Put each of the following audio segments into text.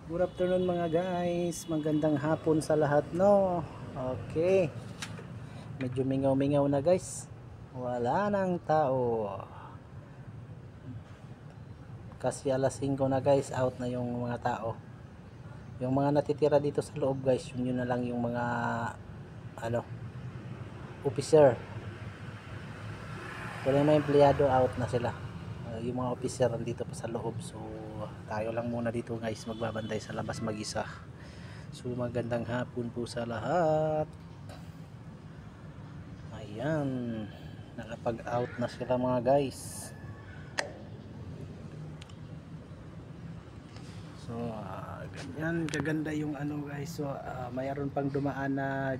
Good afternoon mga guys, magandang hapon sa lahat, no. Okay, medyo mingaw-mingaw na guys, wala nang tao kasi alas 5 na guys, out na yung mga tao. Yung mga natitira dito sa loob guys, yun na lang yung mga officer. Wala yung mga empleyado, out na sila. Yung mga officer dito pa sa loob, so tayo lang muna dito guys, magbabantay sa labas mag-isa. So magandang hapon po sa lahat. Ayan, nakapag-out na sila mga guys. So ganyan kaganda yung guys. So mayroon pang dumaan na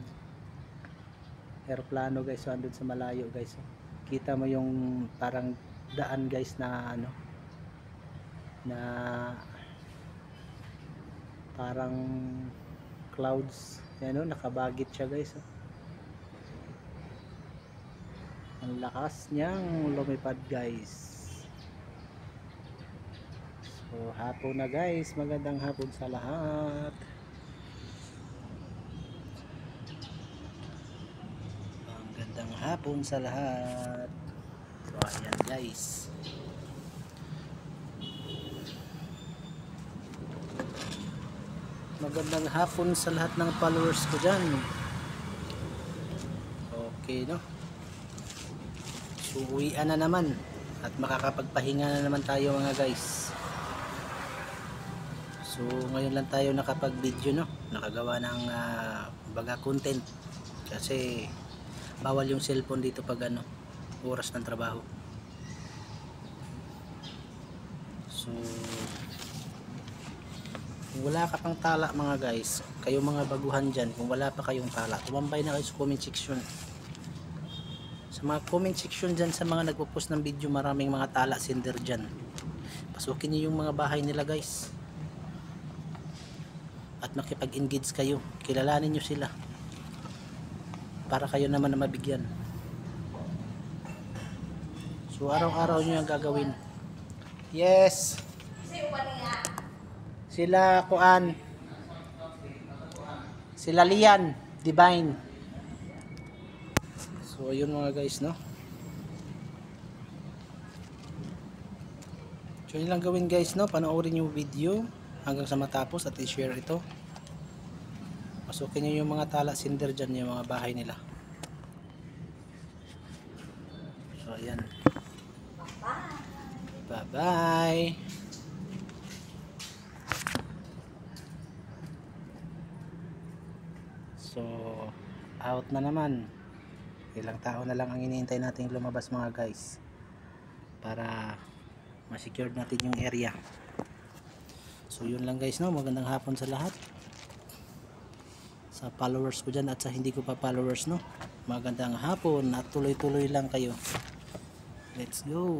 aeroplano guys, so andun sa malayo guys. So, kita mo yung parang daan guys na na parang clouds, nakabagit siya guys. Ang lakas niyang lumipad guys. So hapon na guys, magandang hapon sa lahat. Magandang hapon sa lahat. So ayan guys, magandang hapon sa lahat ng followers ko dyan. Okay, no? So uwian na naman at makakapagpahinga na naman tayo mga guys. So ngayon lang tayo nakapag video, no? Nakagawa ng baga content kasi bawal yung cellphone dito pag oras ng trabaho. So kung wala ka pang tala mga guys, kayo mga baguhan dyan, kung wala pa kayong tala, tumambay na kayo sa comment section. Sa mga comment section dyan, sa mga nagpo-post ng video, maraming mga tala sender dyan. Pasukin nyo yung mga bahay nila guys at makipag-engage kayo, kilalanin nyo sila para kayo naman na mabigyan. So araw-araw nyo yung gagawin. Yes, sila Kuan, sila Lian Divine. So ayun mga guys, no? So yun lang gawin guys, no? Panoorin yung video hanggang sa matapos at i-share ito. Pasukin nyo yung mga tala sender dyan, yung mga bahay nila. So ayan, bye bye. So out na naman, ilang tao na lang ang hinihintay natin lumabas mga guys para ma-secure natin yung area. So yun lang guys, no? Magandang hapon sa lahat, sa followers ko dyan at sa hindi ko pa followers, no? Magandang hapon at tuloy-tuloy lang kayo. Let's go.